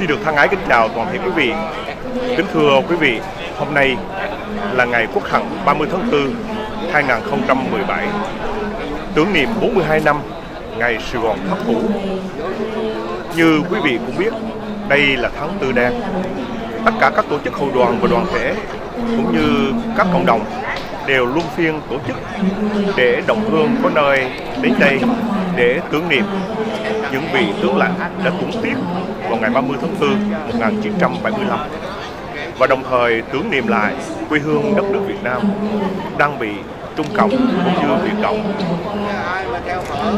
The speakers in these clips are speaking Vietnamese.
Xin được thân ái kính chào toàn thể quý vị. Kính thưa quý vị, hôm nay là ngày Quốc Hận 30 tháng 4 2017, tưởng niệm 42 năm ngày Sài Gòn thất thủ. Như quý vị cũng biết, đây là tháng Tư đen. Tất cả các tổ chức hội đoàn và đoàn thể cũng như các cộng đồng đều luân phiên tổ chức để đồng hương có nơi đến đây để tưởng niệm những vị tướng lãnh đã tuẫn tiết vào ngày 30 tháng 4 1975 và đồng thời tưởng niệm lại quê hương đất nước Việt Nam đang bị Trung Cộng cũng như Việt Cộng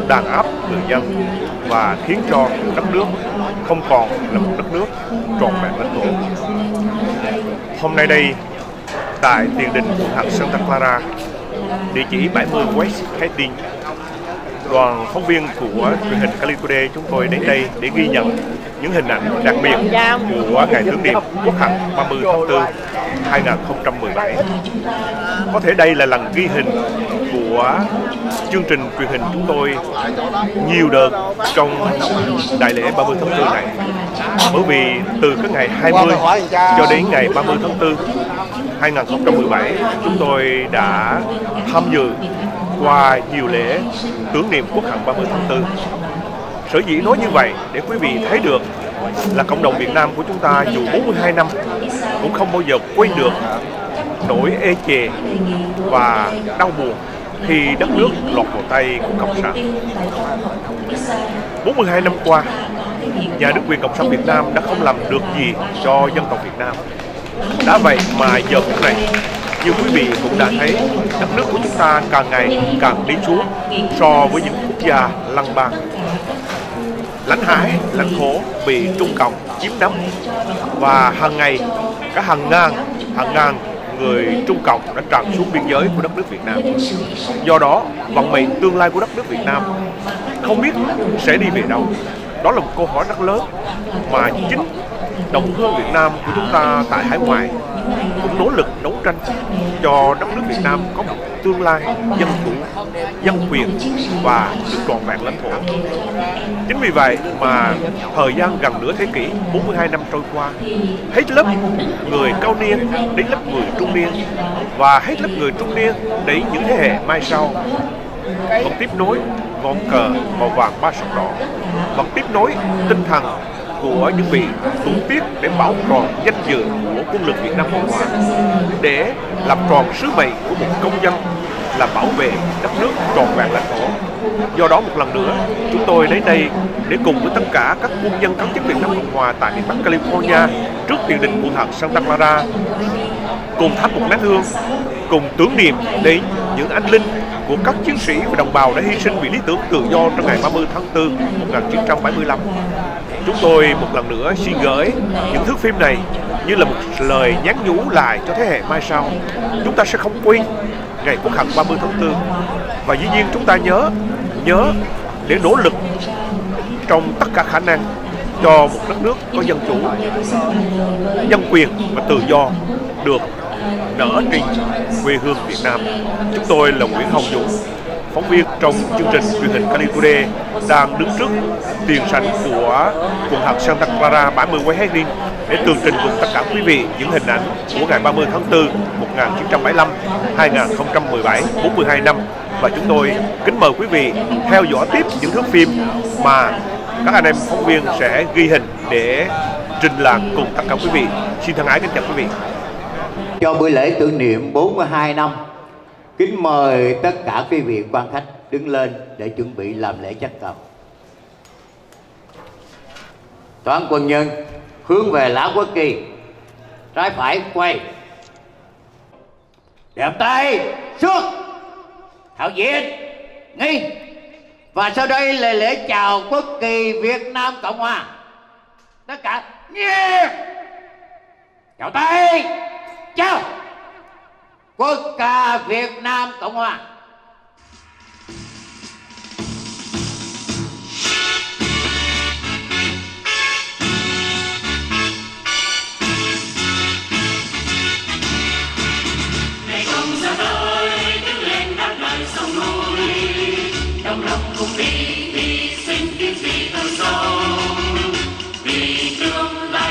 đàn áp người dân và khiến cho đất nước không còn là một đất nước trọn vẹn lãnh thổ. Hôm nay đây, tại tiền đình Quốc Hận Santa Clara, địa chỉ 70 West Hastings, đoàn phóng viên của truyền hình Cali Today chúng tôi đến đây để ghi nhận những hình ảnh đặc biệt của ngày tưởng niệm Quốc Hận 30 tháng 4 2017. Có thể đây là lần ghi hình của chương trình truyền hình chúng tôi nhiều đợt trong đại lễ 30 tháng 4 này. Bởi vì từ cái ngày 20 cho đến ngày 30 tháng 4 2017, chúng tôi đã tham dự qua nhiều lễ tưởng niệm Quốc Hận 30 tháng 4. Sở dĩ nói như vậy để quý vị thấy được là cộng đồng Việt Nam của chúng ta dù 42 năm cũng không bao giờ quên được nỗi ê chề và đau buồn khi đất nước lọt vào tay của Cộng sản. 42 năm qua, nhà nước quyền Cộng sản Việt Nam đã không làm được gì cho dân tộc Việt Nam. Đã vậy mà giờ phút này, như quý vị cũng đã thấy, đất nước của chúng ta càng ngày càng đi xuống so với những quốc gia lăng bang. Lãnh hải, lãnh thổ bị Trung Cộng chiếm đóng và hàng ngày cả hàng ngàn người Trung Cộng đã tràn xuống biên giới của đất nước Việt Nam. Do đó, vận mệnh tương lai của đất nước Việt Nam không biết sẽ đi về đâu. Đó là một câu hỏi rất lớn mà chính đồng hương Việt Nam của chúng ta tại hải ngoại cũng nỗ lực đấu tranh cho đất nước Việt Nam có một tương lai dân chủ, dân quyền và được trọn vẹn lãnh thổ. Chính vì vậy mà thời gian gần nửa thế kỷ, 42 năm trôi qua, hết lớp người cao niên đến lớp người trung niên và hết lớp người trung niên đến những thế hệ mai sau vẫn tiếp nối ngọn cờ màu vàng ba sắc đỏ, vẫn tiếp nối tinh thần của những vị tuẫn tiết để bảo tròn danh dự của quân lực Việt Nam Cộng Hòa, để làm tròn sứ mệnh của một công dân là bảo vệ đất nước trọn vẹn lãnh thổ. Do đó một lần nữa, chúng tôi đến đây để cùng với tất cả các quân nhân cán chức Việt Nam Cộng Hòa tại miền Bắc California trước tiền đình Quốc Hận Santa Clara cùng thắp một nén hương, cùng tưởng niệm đến những anh linh của các chiến sĩ và đồng bào đã hy sinh vì lý tưởng tự do trong ngày 30 tháng 4 1975. Chúng tôi một lần nữa xin gửi những thước phim này như là một lời nhắn nhủ lại cho thế hệ mai sau. Chúng ta sẽ không quên ngày Quốc Hận 30 tháng 4 và dĩ nhiên chúng ta nhớ để nỗ lực trong tất cả khả năng cho một đất nước có dân chủ, dân quyền và tự do được nở trên quê hương Việt Nam. Chúng tôi là Nguyễn Hồng Dũng, phóng viên trong chương trình truyền hình Cali Today, đang đứng trước tiền sảnh của quận Hận Santa Clara 70 West Hastings để tường trình cùng tất cả quý vị những hình ảnh của ngày 30 tháng 4 1975 2017, 42 năm. Và chúng tôi kính mời quý vị theo dõi tiếp những thước phim mà các anh em phóng viên sẽ ghi hình để trình làng cùng tất cả quý vị. Xin thân ái kính chào quý vị. Cho buổi lễ tưởng niệm 42 năm, kính mời tất cả quý vị quan khách đứng lên để chuẩn bị làm lễ chắc cầm. Toàn quân nhân hướng về lá quốc kỳ, trái phải quay, đẹp tay xuống, thảo diễn nghi. Và sau đây là lễ chào quốc kỳ Việt Nam Cộng Hòa. Tất cả nhiệt chào tay, chào quốc ca Việt Nam Cộng Hòa. Ngày công ra đời đứng lên đáp lời sông núi, đồng lòng cùng đi hy sinh kiếm gì thơ sâu vì tương lai.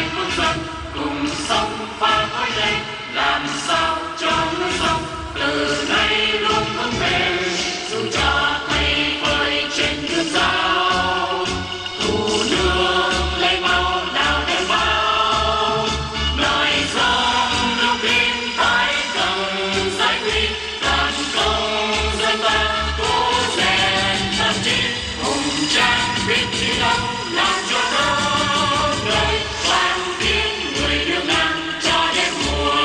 làm sao cho núi sông từ nay luôn vững bền, dù cho thay phơi trên đường giao thu nương lấy máu đào đem bao, nói rằng nước biên phải cần giải quyết tấn công dân ta cố rèn tâm trí hùng tráng biết thi đấu làm cho đất đời vang tiếng người nước Nam cho đến muôn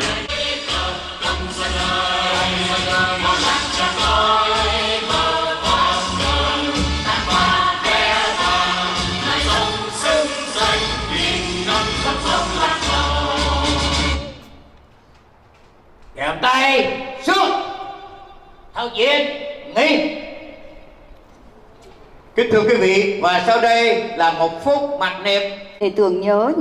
đời. Công dân ơi, một lát cho tôi mơ hoàng ngân tan qua bé vàng, ngày sống xứng danh nghìn năm khắp sông lạc hậu. Kèm tay xuống, thao diện nghỉ. Kính thưa quý vị, và sau đây là một phút mặc niệm để tưởng nhớ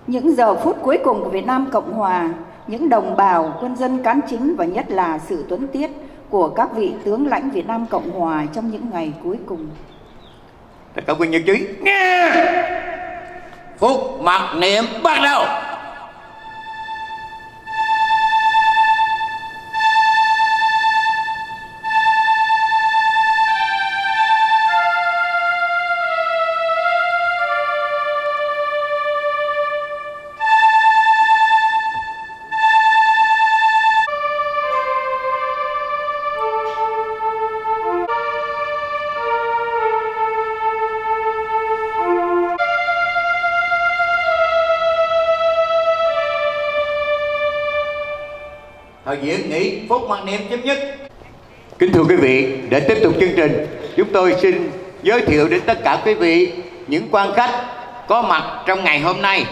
những giờ phút cuối cùng của Việt Nam Cộng Hòa, những đồng bào, quân dân cán chính và nhất là sự tuấn tiết của các vị tướng lãnh Việt Nam Cộng Hòa trong những ngày cuối cùng. tất cả quân nhân chú ý nghe. Phút mặc niệm bắt đầu. Thời diễn nghỉ phút mặc niệm chấm dứt. Kính thưa quý vị, để tiếp tục chương trình, chúng tôi xin giới thiệu đến tất cả quý vị những quan khách có mặt trong ngày hôm nay.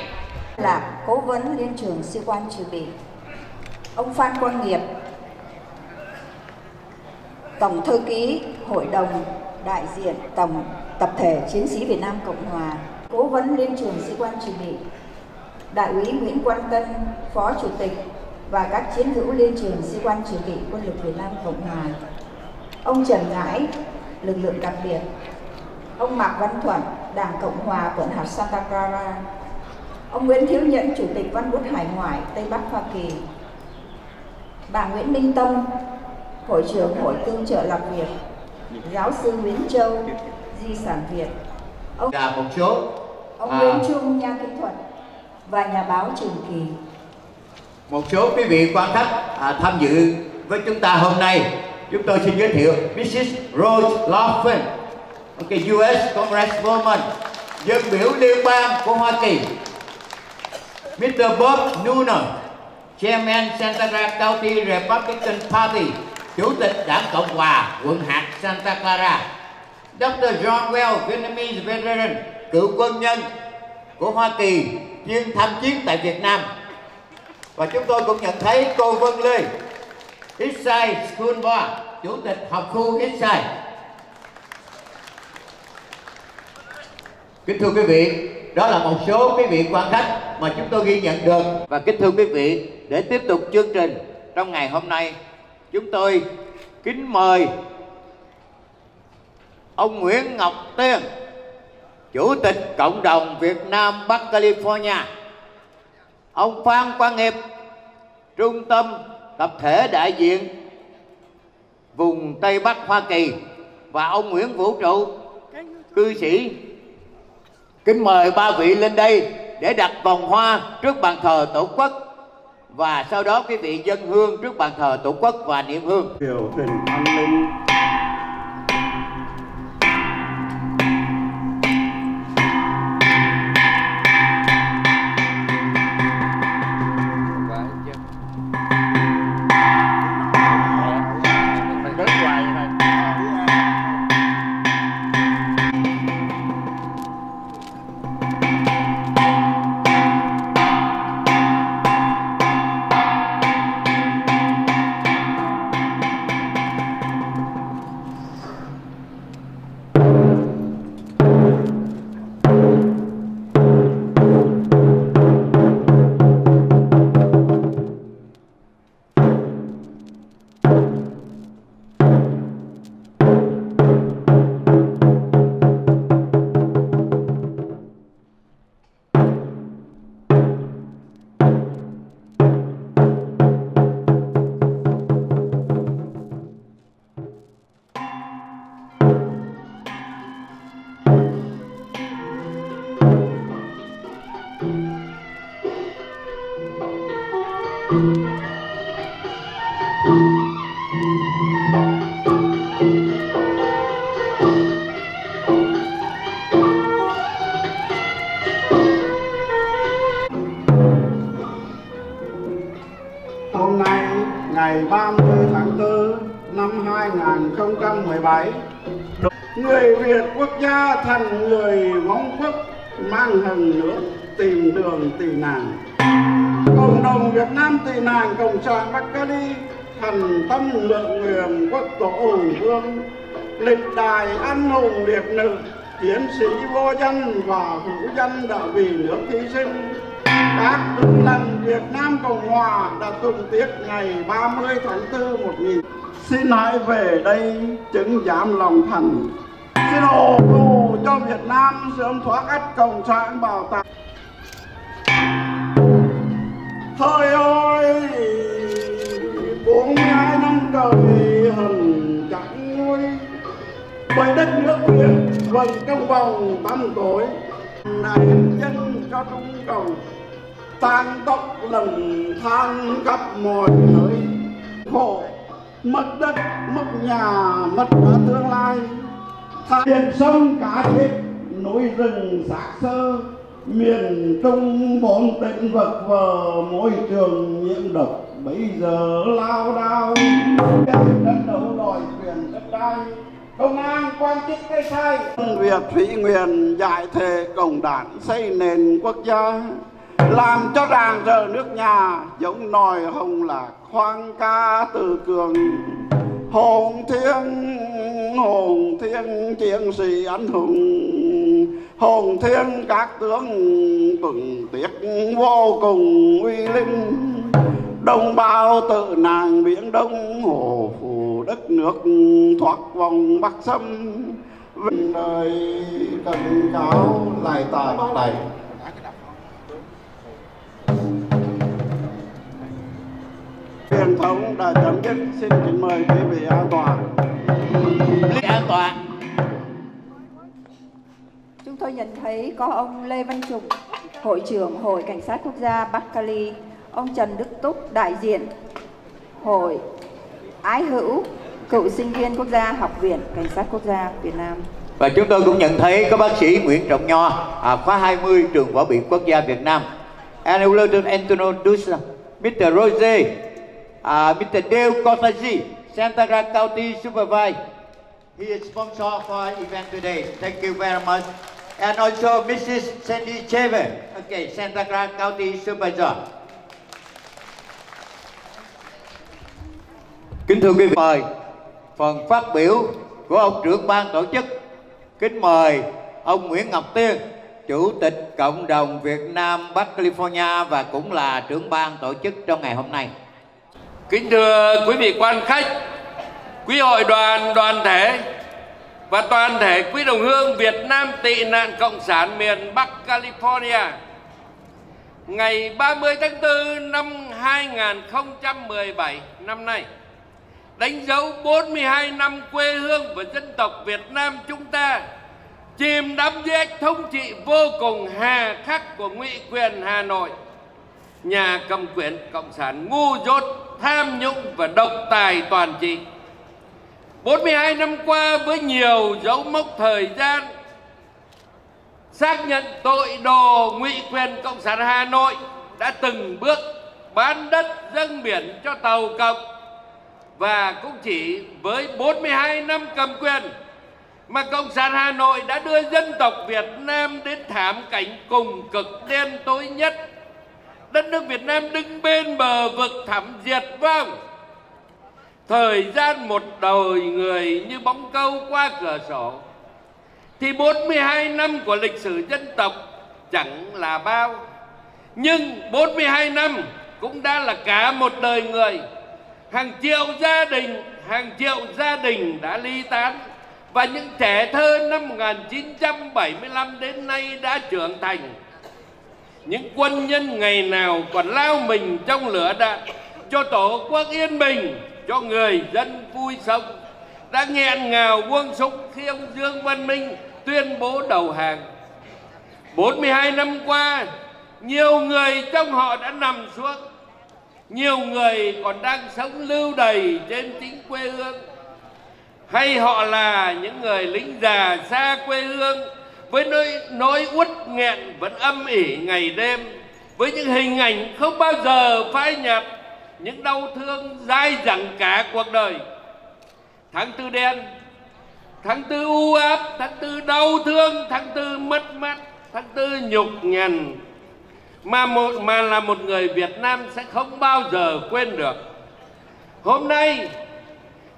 Là Cố vấn Liên trưởng Sĩ quan Dự bị ông Phan Quang Nghiệp, Tổng thư ký Hội đồng đại diện tổng tập thể chiến sĩ Việt Nam Cộng Hòa, Cố vấn Liên trưởng Sĩ quan Dự bị Đại úy Nguyễn Quang Tân, Phó Chủ tịch và các chiến hữu Liên trưởng Sĩ quan Dự bị Quân lực Việt Nam Cộng Hòa, ông Trần Ngãi, lực lượng đặc biệt, ông Mạc Văn Thuận, Đảng Cộng Hòa quận hạt Santa Clara, ông Nguyễn Thiếu Nhẫn, Chủ tịch Văn bút Hải ngoại Tây Bắc Hoa Kỳ, bà Nguyễn Minh Tâm, Hội trưởng Hội Tương trợ Lạc Việt, giáo sư Nguyễn Châu, Di sản Việt, ông Là một số Nguyễn Trung, nhà kỹ thuật và nhà báo Trường Kỳ. Một số quý vị quan khách tham dự với chúng ta hôm nay. Chúng tôi xin giới thiệu Mrs. Rose Laughlin, US Congresswoman, dân biểu liên bang của Hoa Kỳ. Mr. Bob Noonan, Chairman Santa Clara County Republican Party, Chủ tịch Đảng Cộng Hòa quận hạt Santa Clara. Dr. John Well, Vietnamese veteran, cựu quân nhân của Hoa Kỳ chuyên tham chiến tại Việt Nam. Và chúng tôi cũng nhận thấy cô Vân Lê, Eastside School Board, Chủ tịch học khu Eastside. Kính thưa quý vị, đó là một số quý vị quan khách mà chúng tôi ghi nhận được. Và kính thưa quý vị, để tiếp tục chương trình trong ngày hôm nay, chúng tôi kính mời ông Nguyễn Ngọc Tiên, Chủ tịch Cộng đồng Việt Nam Bắc California, ông Phan Quang Nghiệp, Trung tâm tập thể đại diện vùng Tây Bắc Hoa Kỳ, và ông Nguyễn Vũ Trụ, cư sĩ. Kính mời ba vị lên đây để đặt vòng hoa trước bàn thờ Tổ quốc, và sau đó quý vị dâng hương trước bàn thờ Tổ quốc và niệm hương. Biểu tình an ninh. Hôm nay, ngày 30 tháng 4 năm 2017, người Việt quốc gia thành người Mông Quốc mang hận nước tìm đường tị nạn. Cộng đồng Việt Nam tị nạn Cộng sản Bắc Cali thành tâm lượng nguyện quốc tổ hùng vương, lịch đại anh hùng liệt nữ, chiến sĩ vô danh và hữu danh đã vì nước hy sinh. Các tư lệnh Việt Nam Cộng Hòa đã tuần tiết ngày 30 tháng 4 1000. Xin hãy về đây chứng giám lòng thành. Xin hộ phù cho Việt Nam sớm thoát ách cộng sản bảo tàng. Thời ơi, 42 năm trời hận chẳng nguôi, bởi đất nước Việt vẫn trong vòng tăm tối. Này chân cho trung cầu, tàn tốc lần than khắp mọi nơi, khổ mất đất, mất nhà, mất cả tương lai. Biển sông cá chết, núi rừng xác xơ, miền Trung bốn tỉnh vật vờ, môi trường nhiễm độc bây giờ lao đao. Đất đấu đòi quyền đất đai, công an quan chức cái sai. Việt thủy nguyện giải thể cộng đảng xây nền quốc gia, làm cho rạng rỡ nước nhà giống nòi hồng lạc khoan ca từ cường. Hồn thiên chiến sĩ anh hùng, hồn thiên các tướng tuần tiết vô cùng uy linh. Đồng bào tự nàng biển Đông, hồ phù đất nước thoát vòng Bắc xâm. Vinh đời cần cáo lại tại đây. Truyền thống đã chấm dứt, xin kính mời quý vị an toàn. An toàn. Chúng tôi nhận thấy có ông Lê Văn Trục, Hội trưởng Hội Cảnh sát Quốc gia Bắc Cali, ông Trần Đức Túc, đại diện Hội Ái Hữu, cựu sinh viên quốc gia Học viện Cảnh sát Quốc gia Việt Nam. Và chúng tôi cũng nhận thấy có bác sĩ Nguyễn Trọng Nho, khóa 20 trường Võ bị Quốc gia Việt Nam. And I would like to introduce Mr. Rose, Mr. Dale Kotaji, Santa Clara County Supervisor. He is sponsor for event today. Thank you very much. And also Mrs. Sandy Cheve, okay, Santa Clara County Supervisor. Kính thưa quý vị, mời phần phát biểu của ông trưởng ban tổ chức. Kính mời ông Nguyễn Ngọc Tiên, Chủ tịch Cộng đồng Việt Nam Bắc California và cũng là trưởng ban tổ chức trong ngày hôm nay. Kính thưa quý vị quan khách, quý hội đoàn, đoàn thể và toàn thể quý đồng hương Việt Nam tị nạn Cộng sản miền Bắc California. Ngày 30 tháng 4 năm 2017 năm nay, đánh dấu 42 năm quê hương và dân tộc Việt Nam chúng ta chìm đắm dưới ách thống trị vô cùng hà khắc của ngụy quyền Hà Nội, nhà cầm quyền cộng sản ngu dốt, tham nhũng và độc tài toàn trị. 42 năm qua với nhiều dấu mốc thời gian xác nhận tội đồ ngụy quyền cộng sản Hà Nội đã từng bước bán đất dâng biển cho tàu cộng. Và cũng chỉ với 42 năm cầm quyền mà Cộng sản Hà Nội đã đưa dân tộc Việt Nam đến thảm cảnh cùng cực đen tối nhất. Đất nước Việt Nam đứng bên bờ vực thẳm diệt vong. Thời gian một đời người như bóng câu qua cửa sổ, thì 42 năm của lịch sử dân tộc chẳng là bao. Nhưng 42 năm cũng đã là cả một đời người. Hàng triệu gia đình đã ly tán. Và những trẻ thơ năm 1975 đến nay đã trưởng thành. Những quân nhân ngày nào còn lao mình trong lửa đạn cho Tổ quốc yên bình, cho người dân vui sống, đã nghẹn ngào buông súng khi ông Dương Văn Minh tuyên bố đầu hàng. 42 năm qua, nhiều người trong họ đã nằm xuống, Nhiều người còn đang sống lưu đày trên chính quê hương, hay họ là những người lính già xa quê hương với nỗi uất nghẹn vẫn âm ỉ ngày đêm, với những hình ảnh không bao giờ phai nhạt, những đau thương dai dẳng cả cuộc đời. Tháng tư đen, tháng tư u ám, tháng tư đau thương, tháng tư mất mát, tháng tư nhục nhằn mà là một người Việt Nam sẽ không bao giờ quên được. Hôm nay,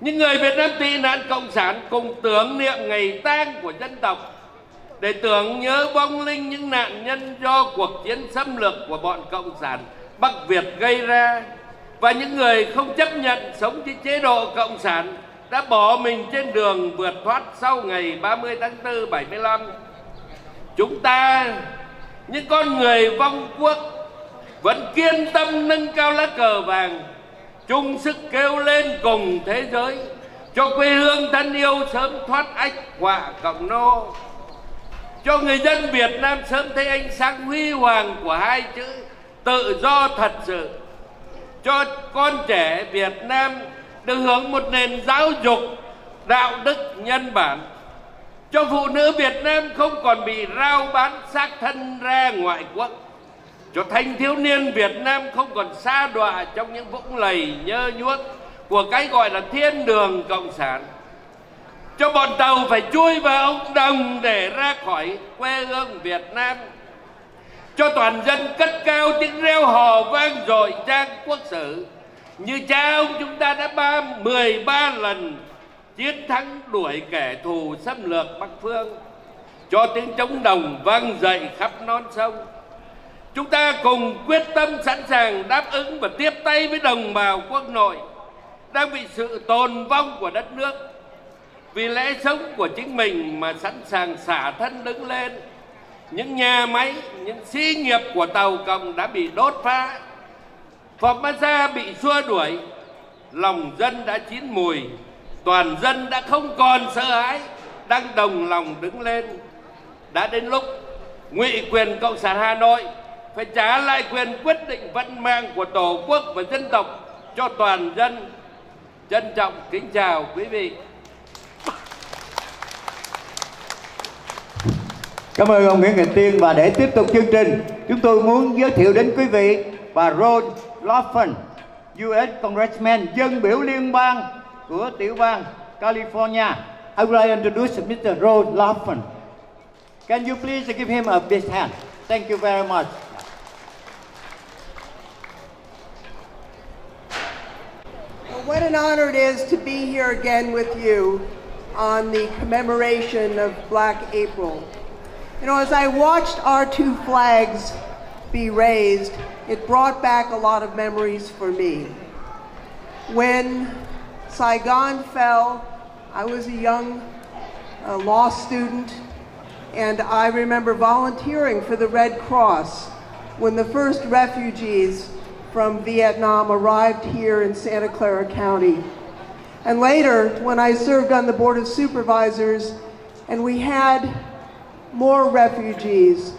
những người Việt Nam tị nạn cộng sản cùng tưởng niệm ngày tang của dân tộc để tưởng nhớ vong linh những nạn nhân do cuộc chiến xâm lược của bọn cộng sản Bắc Việt gây ra, và những người không chấp nhận sống dưới chế độ cộng sản đã bỏ mình trên đường vượt thoát sau ngày 30 tháng 4 75. Chúng ta, những con người vong quốc, vẫn kiên tâm nâng cao lá cờ vàng, chung sức kêu lên cùng thế giới cho quê hương thân yêu sớm thoát ách họa cộng nô, cho người dân Việt Nam sớm thấy ánh sáng huy hoàng của hai chữ tự do thật sự, cho con trẻ Việt Nam được hưởng một nền giáo dục đạo đức nhân bản, cho phụ nữ Việt Nam không còn bị rao bán xác thân ra ngoại quốc, cho thanh thiếu niên Việt Nam không còn sa đọa trong những vũng lầy nhơ nhuốc của cái gọi là thiên đường cộng sản, cho bọn tàu phải chui vào ống đồng để ra khỏi quê hương Việt Nam, cho toàn dân cất cao tiếng reo hò vang dội trang quốc sử như cha ông chúng ta đã 13 lần chiến thắng đuổi kẻ thù xâm lược Bắc phương, cho tiếng trống đồng vang dậy khắp non sông. Chúng ta cùng quyết tâm sẵn sàng đáp ứng và tiếp tay với đồng bào quốc nội đang bị sự tồn vong của đất nước, vì lẽ sống của chính mình mà sẵn sàng xả thân đứng lên. Những nhà máy, những xí nghiệp của Tàu Cộng đã bị đốt phá, Formosa bị xua đuổi, lòng dân đã chín mùi, toàn dân đã không còn sợ hãi, đang đồng lòng đứng lên. Đã đến lúc ngụy quyền Cộng sản Hà Nội phải trả lại quyền quyết định vận mạng của Tổ quốc và dân tộc cho toàn dân. Trân trọng kính chào quý vị. Cảm ơn ông Nguyễn Ngọc Tiên. Và để tiếp tục chương trình, chúng tôi muốn giới thiệu đến quý vị bà Rose Lawson, US Congressman, dân biểu liên bang của tiểu bang California. I would like to introduce Mr. Rose Lawson. Can you please give him a big hand? Thank you very much. Well, what an honor it is to be here again with you on the commemoration of Black April. You know, as I watched our two flags be raised, it brought back a lot of memories for me. When Saigon fell, I was a young law student, and I remember volunteering for the Red Cross when the first refugees from Vietnam arrived here in Santa Clara County. And later, when I served on the Board of Supervisors, and we had more refugees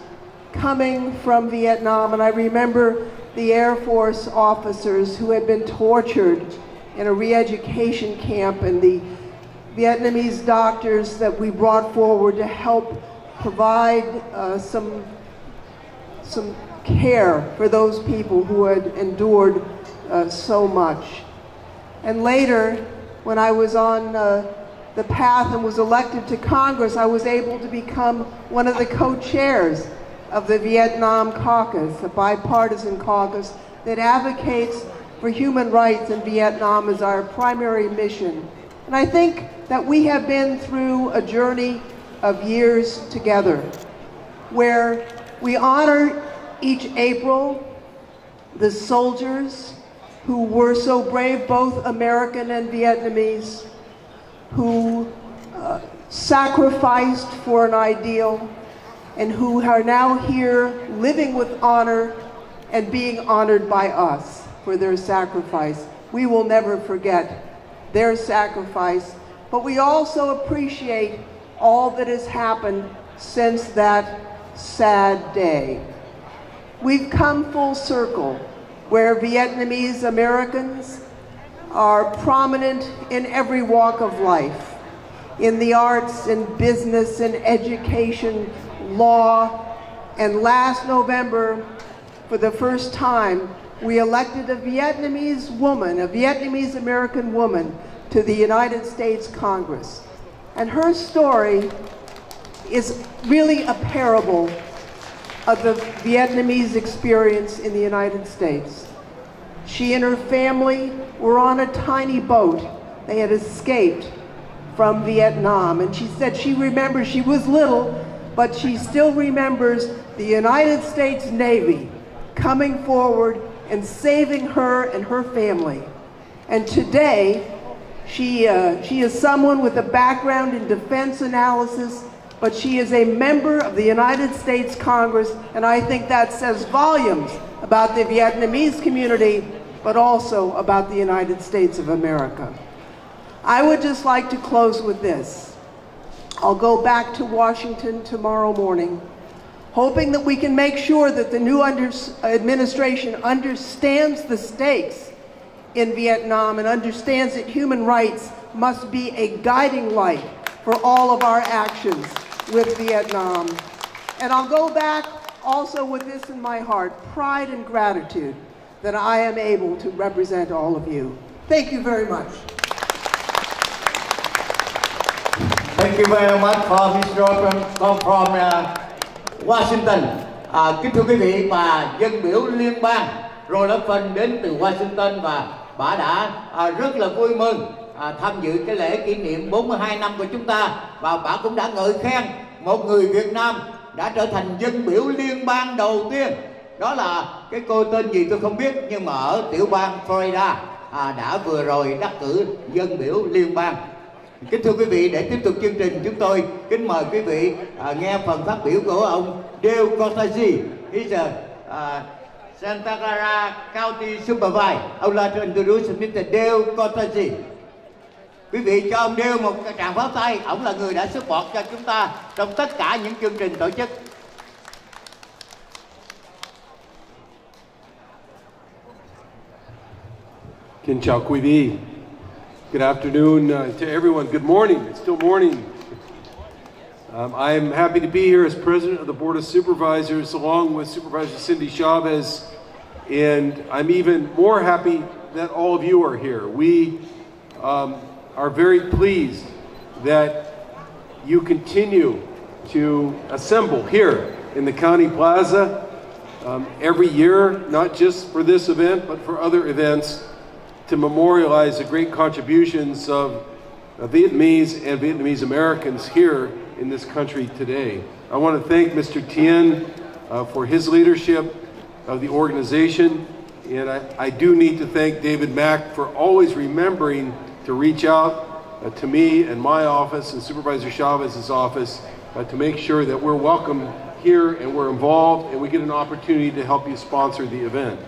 coming from Vietnam, and I remember the Air Force officers who had been tortured in a re-education camp, and the Vietnamese doctors that we brought forward to help provide some care for those people who had endured so much. And later, when I was on the path and was elected to Congress, I was able to become one of the co-chairs of the Vietnam Caucus, a bipartisan caucus that advocates for human rights in Vietnam as our primary mission. And I think that we have been through a journey of years together, where we honor each April the soldiers who were so brave, both American and Vietnamese, who sacrificed for an ideal, and who are now here living with honor and being honored by us for their sacrifice. We will never forget their sacrifice, but we also appreciate all that has happened since that sad day. We've come full circle where Vietnamese Americans are prominent in every walk of life, in the arts, in business, in education, law, and last November, for the first time, we elected a Vietnamese woman, a Vietnamese American woman, to the United States Congress. And her story is really a parable of the Vietnamese experience in the United States. She and her family were on a tiny boat. They had escaped from Vietnam, and she said she remembers, she was little, but she still remembers the United States Navy coming forward and saving her and her family. And today, she is someone with a background in defense analysis, but she is a member of the United States Congress, and I think that says volumes about the Vietnamese community, but also about the United States of America. I would just like to close with this. I'll go back to Washington tomorrow morning, hoping that we can make sure that the new administration understands the stakes in Vietnam and understands that human rights must be a guiding light for all of our actions with Vietnam. And I'll go back also with this in my heart, pride and gratitude that I am able to represent all of you. Thank you very much. Thank you very much for Ms. Come from Washington. Kính thưa quý vị, bà dân biểu liên bang Roland Phân đến từ Washington và bà đã rất là vui mừng tham dự cái lễ kỷ niệm 42 năm của chúng ta, và bà cũng đã ngợi khen một người Việt Nam đã trở thành dân biểu liên bang đầu tiên. Đó là cái cô tên gì tôi không biết, nhưng mà ở tiểu bang Florida đã vừa rồi đắc cử dân biểu liên bang. Kính thưa quý vị, để tiếp tục chương trình, chúng tôi kính mời quý vị nghe phần phát biểu của ông Dale Cortese. He's a Santa Clara County Supervisor. I would like to introduce Mr. Dale Cortese. Quý vị cho ông Dale một tràng pháo tay. Ông là người đã support cho chúng ta trong tất cả những chương trình tổ chức. Kính chào quý vị. Good afternoon to everyone. Good morning. It's still morning. I'm happy to be here as president of the Board of Supervisors along with Supervisor Cindy Chavez, and I'm even more happy that all of you are here. We are very pleased that you continue to assemble here in the County Plaza every year, not just for this event, but for other events, to memorialize the great contributions of Vietnamese and Vietnamese Americans here in this country today. I want to thank Mr. Tien for his leadership of the organization, and I do need to thank David Mack for always remembering to reach out to me and my office and Supervisor Chavez's office to make sure that we're welcome here and we're involved and we get an opportunity to help you sponsor the event.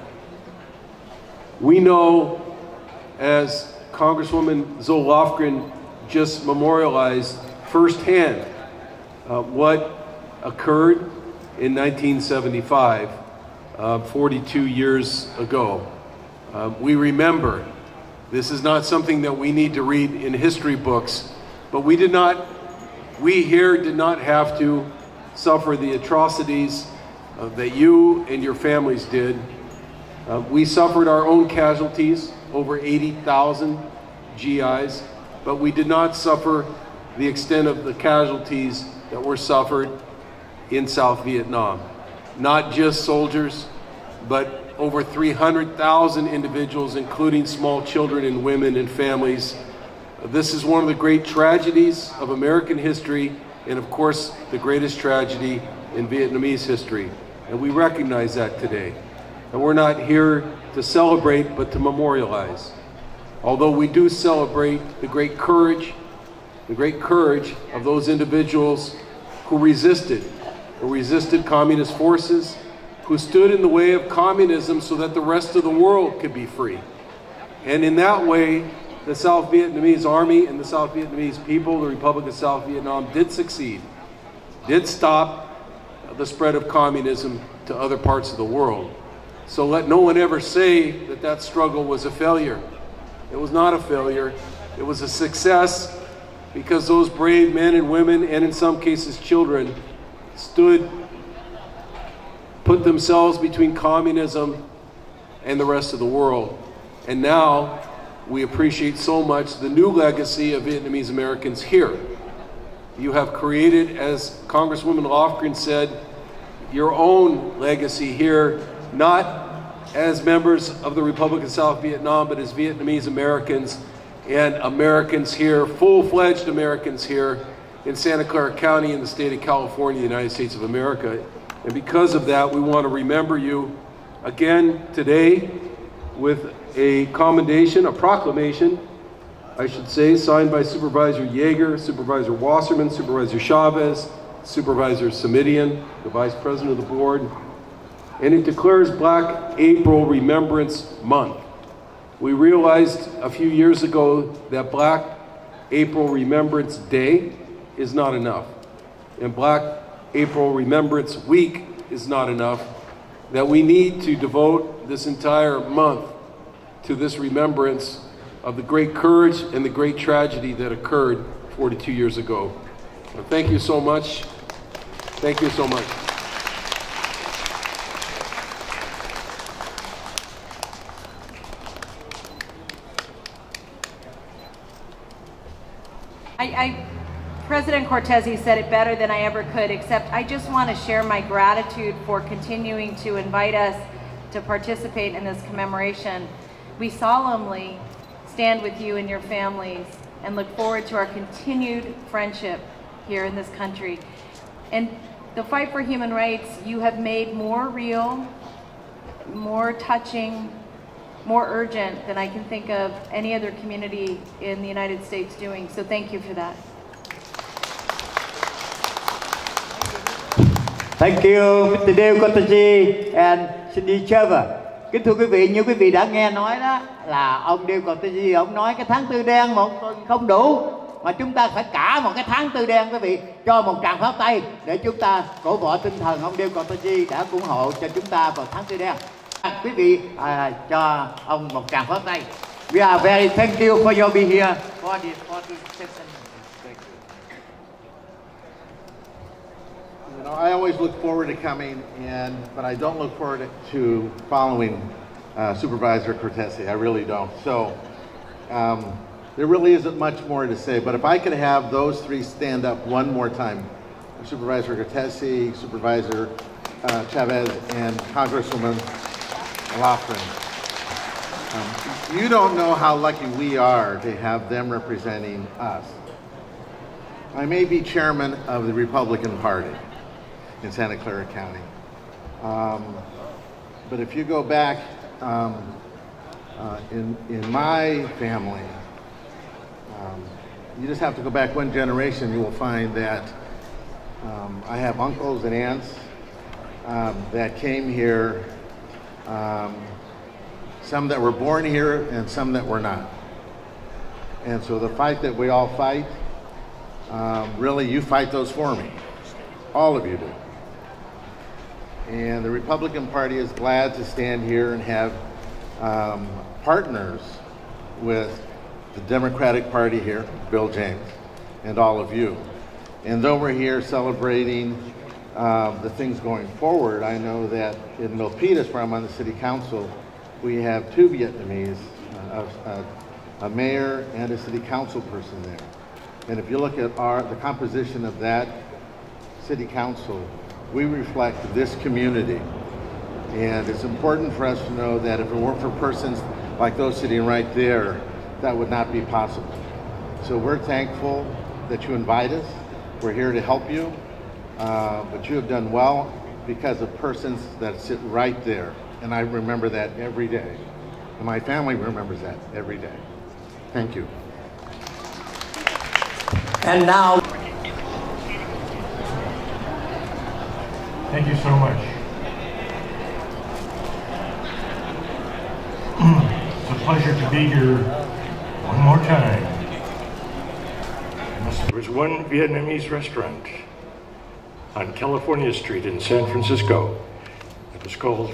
We know, as Congresswoman Zoe Lofgren just memorialized firsthand what occurred in 1975, 42 years ago. We remember. This is not something that we need to read in history books, but we here did not have to suffer the atrocities that you and your families did. We suffered our own casualties, over 80,000 GIs, but we did not suffer the extent of the casualties that were suffered in South Vietnam. Not just soldiers, but over 300,000 individuals, including small children and women and families. This is one of the great tragedies of American history, and of course, the greatest tragedy in Vietnamese history. And we recognize that today. And we're not here to celebrate, but to memorialize. Although we do celebrate the great courage of those individuals who resisted communist forces, who stood in the way of communism so that the rest of the world could be free. And in that way, the South Vietnamese Army and the South Vietnamese people, the Republic of South Vietnam, did succeed, did stop the spread of communism to other parts of the world. So let no one ever say that that struggle was a failure. It was not a failure. It was a success because those brave men and women, and in some cases children, put themselves between communism and the rest of the world. And now we appreciate so much the new legacy of Vietnamese Americans here. You have created, as Congresswoman Lofgren said, your own legacy here, not as members of the Republic of South Vietnam, but as Vietnamese Americans and Americans here, full-fledged Americans here in Santa Clara County in the state of California, the United States of America. And because of that, we want to remember you again today with a commendation, a proclamation, I should say, signed by Supervisor Yeager, Supervisor Wasserman, Supervisor Chavez, Supervisor Samidian, the Vice President of the Board, and it declares Black April Remembrance Month. We realized a few years ago that Black April Remembrance Day is not enough, and Black April Remembrance Week is not enough, that we need to devote this entire month to this remembrance of the great courage and the great tragedy that occurred 42 years ago. So thank you so much. Thank you so much. President Cortese said it better than I ever could, except I just want to share my gratitude for continuing to invite us to participate in this commemoration. We solemnly stand with you and your families and look forward to our continued friendship here in this country. And the fight for human rights you have made more real, more touching, more urgent than I can think of any other community in the United States doing. So thank you for that. Thank you, Mr. Dale Cortese and Cindy Chavez. Kính thưa quý vị, như quý vị đã nghe nói đó, là ông Dale Cortese, ông nói cái tháng tư đen một tuần không đủ, mà chúng ta phải cả một cái tháng tư đen, quý vị. Cho một tràng pháo tay để chúng ta cổ vũ tinh thần ông Dale Cortese đã ủng hộ cho chúng ta vào tháng tư đen. Quý vị cho ông một tràng pháo tay. We are very thank you for your being here for this session. You know, I always look forward to coming, but I don't look forward to following Supervisor Cortese. I really don't. So there really isn't much more to say. But if I could have those three stand up one more time, Supervisor Cortese, Supervisor Chavez, and Congresswoman Lofgren. You don't know how lucky we are to have them representing us. I may be chairman of the Republican Party in Santa Clara County. But if you go back in my family, you just have to go back one generation, you will find that I have uncles and aunts that came here, some that were born here and some that were not. And so the fight that we all fight, really you fight those for me. All of you do. And the Republican Party is glad to stand here and have partners with the Democratic Party here, Bill James, and all of you. And though we're here celebrating the things going forward, I know that in Milpitas, where I'm on the City Council, we have two Vietnamese, a mayor and a City Council person there. And if you look at the composition of that City Council, we reflect this community. And it's important for us to know that if it weren't for persons like those sitting right there, that would not be possible. So we're thankful that you invite us. We're here to help you, but you have done well because of persons that sit right there. And I remember that every day. And my family remembers that every day. Thank you. And now, thank you so much. It's a pleasure to be here one more time. There was one Vietnamese restaurant on California Street in San Francisco. It was called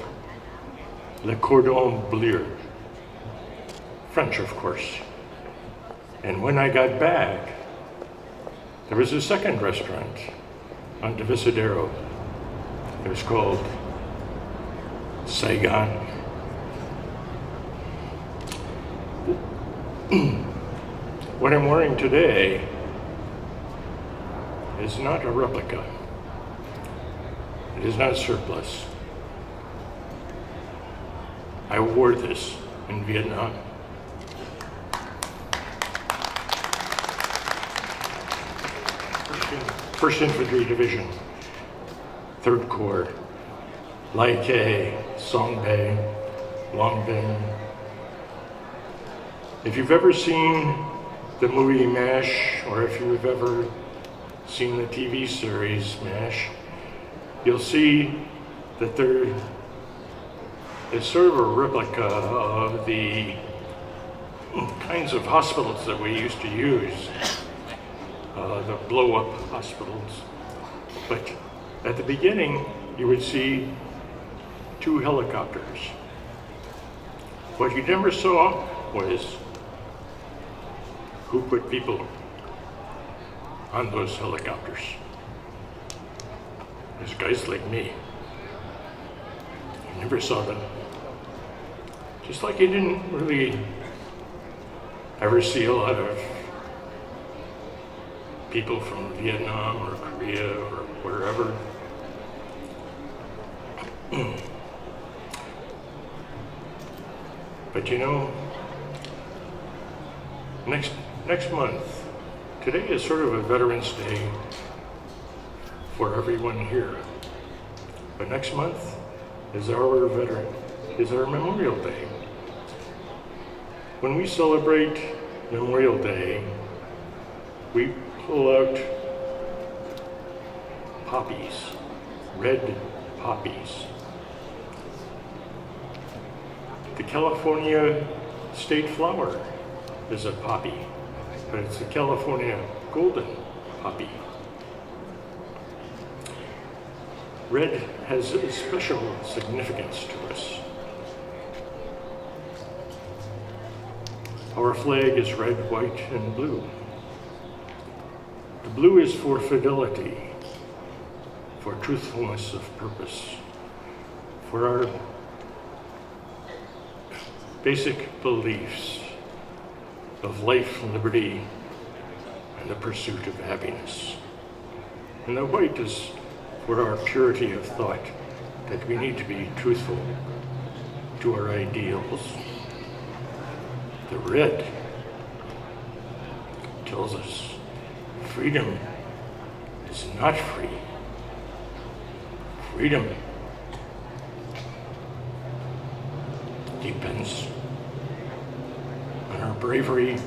Le Cordon Bleu. French, of course. And when I got back, there was a second restaurant on Divisadero. It was called Saigon. What I'm wearing today is not a replica. It is not surplus. I wore this in Vietnam. First Infantry Division, 3rd Corps, Lai Khe, Song Bay, Long Binh. If you've ever seen the movie MASH, or if you've ever seen the TV series MASH, you'll see that there is sort of a replica of the kinds of hospitals that we used to use, the blow-up hospitals. But at the beginning, you would see 2 helicopters. What you never saw was who put people on those helicopters. There's guys like me. You never saw them. Just like you didn't really ever see a lot of people from Vietnam or Korea or wherever. But you know, next month, today is sort of a Veterans Day for everyone here. But next month is our Memorial Day. When we celebrate Memorial Day, we pull out poppies, red poppies. The California state flower is a poppy, but it's the California golden poppy. Red has a special significance to us. Our flag is red, white, and blue. The blue is for fidelity, for truthfulness of purpose, for our basic beliefs of life, liberty, and the pursuit of happiness. And the white is for our purity of thought, that we need to be truthful to our ideals. The red tells us freedom is not free. Freedom depends on our bravery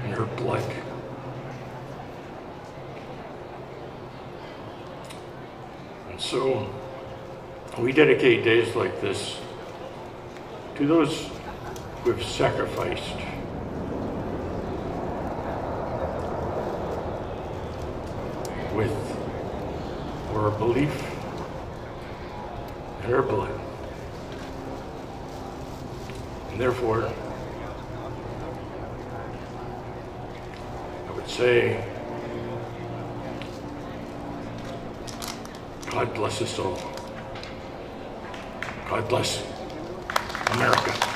and our blood. And so we dedicate days like this to those who have sacrificed with our belief and our blood. And therefore, I would say, God bless us all. God bless America.